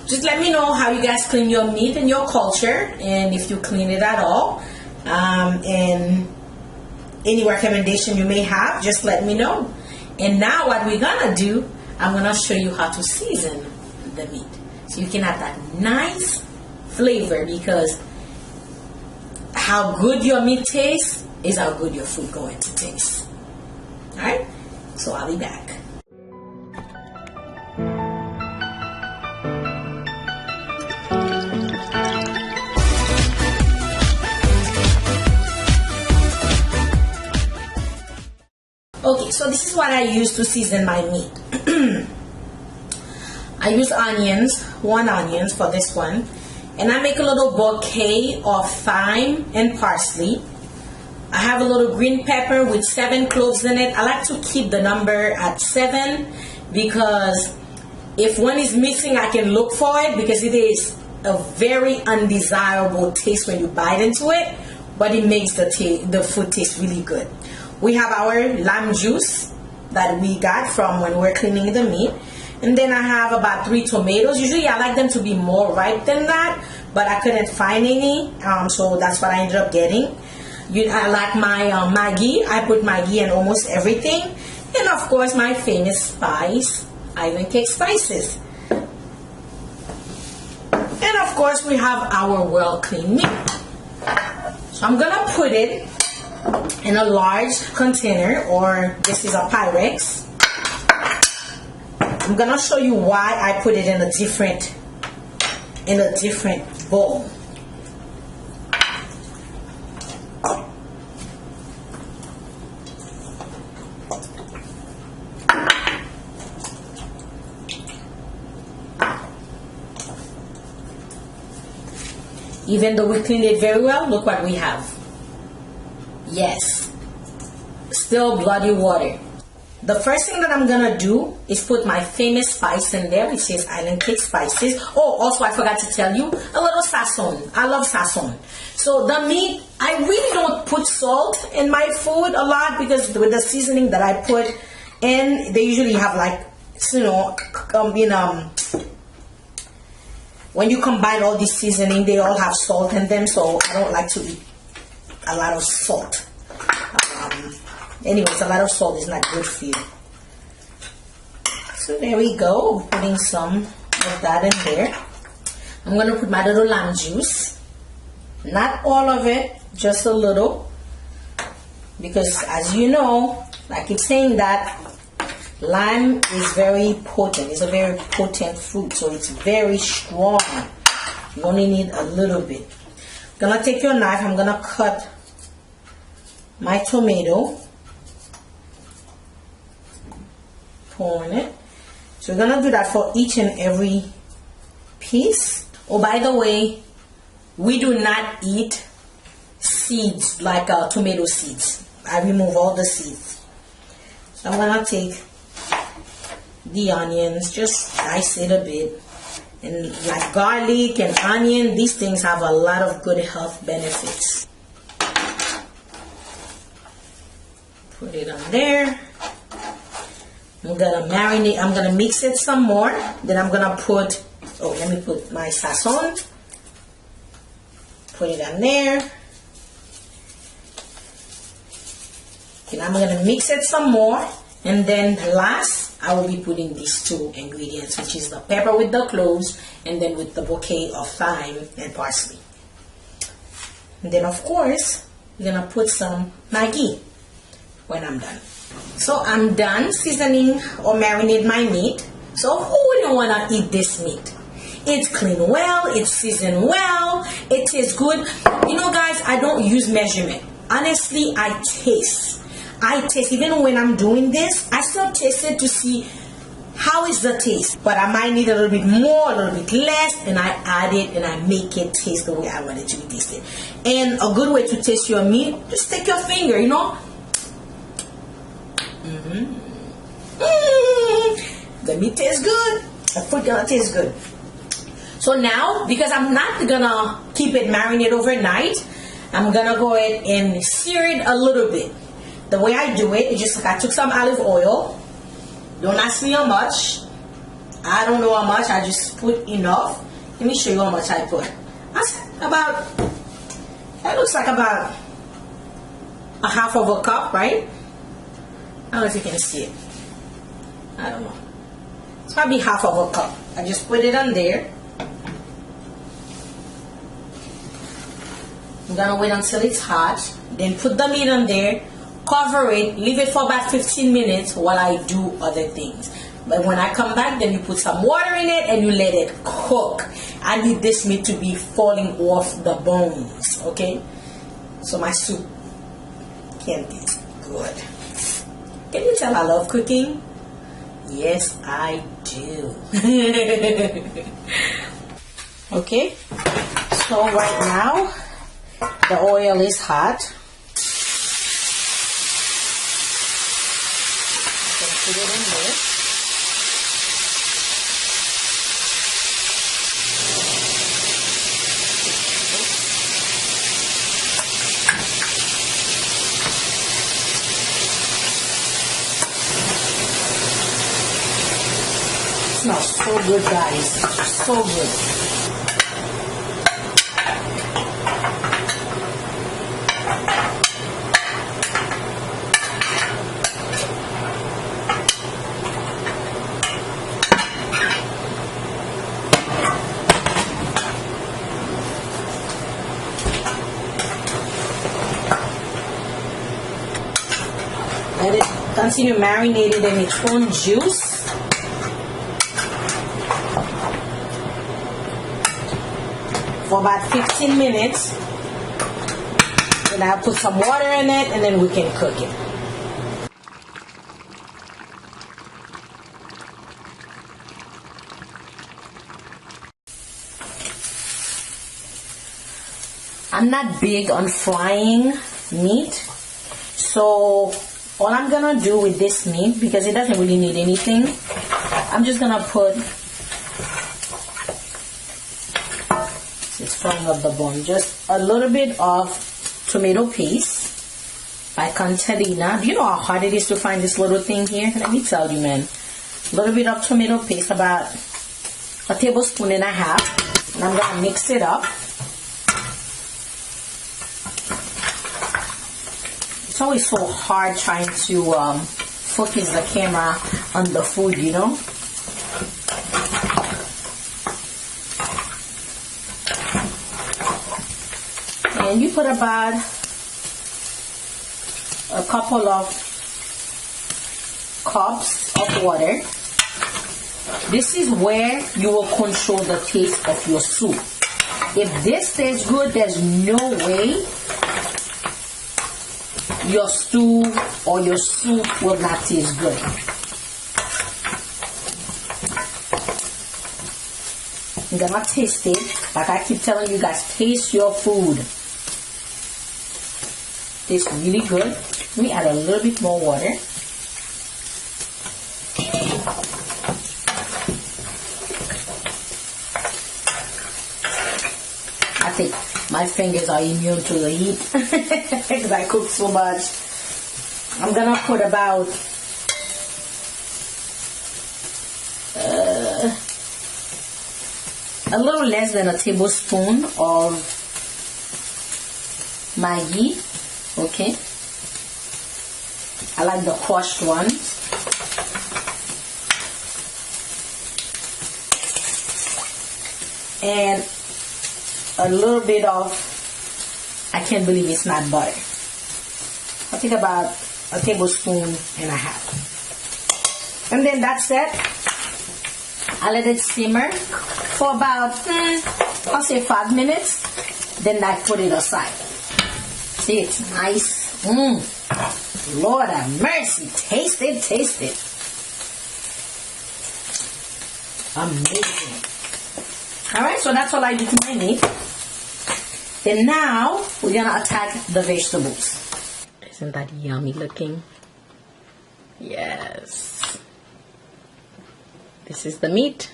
just let me know how you guys clean your meat in your culture, and if you clean it at all. And any recommendation you may have, just let me know. And now what we're gonna do, I'm gonna show you how to season the meat so you can have that nice flavor, because how good your meat tastes is how good your food going to taste. Alright, so I'll be back. Okay, so this is what I use to season my meat. I use onions, 1 onion for this one, and I make a little bouquet of thyme and parsley. I have a little green pepper with 7 cloves in it. I like to keep the number at 7 because if one is missing, I can look for it, because it is a very undesirable taste when you bite into it, but it makes the food taste really good. We have our lime juice that we got from when we're cleaning the meat. And then I have about 3 tomatoes. Usually I like them to be more ripe than that, but I couldn't find any, so that's what I ended up getting. I like my Maggi. I put Maggi in almost everything. And of course my famous spice, Island Cake spices. And of course we have our well cleaned meat. So I'm gonna put it in a large container, or this is a Pyrex. I'm gonna show you why I put it in a different bowl. Even though we cleaned it very well, look what we have. Yes, still bloody water. The first thing that I'm gonna do is put my famous spice in there, which is Island Cake spices. Oh, also I forgot to tell you, a little sazon. I love sazon. So the meat, I really don't put salt in my food a lot, because with the seasoning that I put in, they usually have, like, you know, when you combine all this seasoning, they all have salt in them, so I don't like to eat a lot of salt. Anyways, a lot of salt is not good for you. So there we go. I'm putting some of that in there. I'm going to put my little lime juice. Not all of it, just a little. Because as you know, I keep saying that lime is very potent. It's a very potent fruit, so it's very strong. You only need a little bit. I'm going to take your knife. I'm going to cut my tomato. Pouring it. So we're gonna do that for each and every piece. Oh, by the way, we do not eat seeds, like tomato seeds. I remove all the seeds. So I'm gonna take the onions, just dice it a bit. And like garlic and onion, these things have a lot of good health benefits. Put it on there. I'm gonna marinate. I'm gonna mix it some more. Then I'm gonna put, oh, let me put my sazon. Put it on there. And I'm gonna mix it some more. And then last, I will be putting these 2 ingredients, which is the pepper with the cloves, and then with the bouquet of thyme and parsley. And then of course, we're gonna put some Maggi when I'm done. So I'm done seasoning or marinate my meat. So who wouldn't want to eat this meat? It's clean well, it's seasoned well, it tastes good. You know guys, I don't use measurement. Honestly, I taste. Even when I'm doing this, I still taste it to see how is the taste. But I might need a little bit more, a little bit less, and I add it and I make it taste the way I want it to be tasted. And a good way to taste your meat, just take your finger, you know. The meat tastes good. The food gonna taste good. So now, because I'm not gonna keep it marinated overnight, I'm gonna go ahead and sear it a little bit. The way I do it is just like I took some olive oil. Don't ask me how much. I don't know how much. I just put enough. Let me show you how much I put. That's about, that looks like about a half of a cup, right? I don't know if you can see it. I don't know. It's probably half of a cup. I just put it on there. I'm gonna wait until it's hot. Then put the meat on there. Cover it. Leave it for about 15 minutes while I do other things. But when I come back, then you put some water in it and you let it cook. I need this meat to be falling off the bones, okay? So my soup can be good. Can you tell I love cooking? Yes, I do. Okay, so right now the oil is hot. Put it in there. Smells so good, guys. So good. Let it continue marinated in its own juice. For about 15 minutes. Then I'll put some water in it and then we can cook it. I'm not big on frying meat, so all I'm gonna do with this meat, because it doesn't really need anything, I'm just gonna put, it's frying up the bone, just a little bit of tomato paste by Contalina. Do you know how hard it is to find this little thing here? Let me tell you, man. A little bit of tomato paste, about a tablespoon and a half, and I'm gonna mix it up. It's always so hard trying to focus the camera on the food, you know. And you put about a couple of cups of water. This is where you will control the taste of your soup. If this tastes good, there's no way your stew or your soup will not taste good. I'm gonna taste it. Like I keep telling you guys, taste your food. Tastes really good. Let me add a little bit more water. I think my fingers are immune to the heat because I cook so much. I'm gonna put about a little less than a tablespoon of Maggi. Okay, I like the crushed ones. And a little bit of, I can't believe it's not butter. I think about a tablespoon and a half. And then that's it. I let it simmer for about, I'll say 5 minutes. Then I put it aside. See, it's nice. Lord have mercy. Taste it, taste it. Amazing. Alright, so that's all I do to my meat. Then now, we're going to attack the vegetables. Isn't that yummy looking? Yes. This is the meat.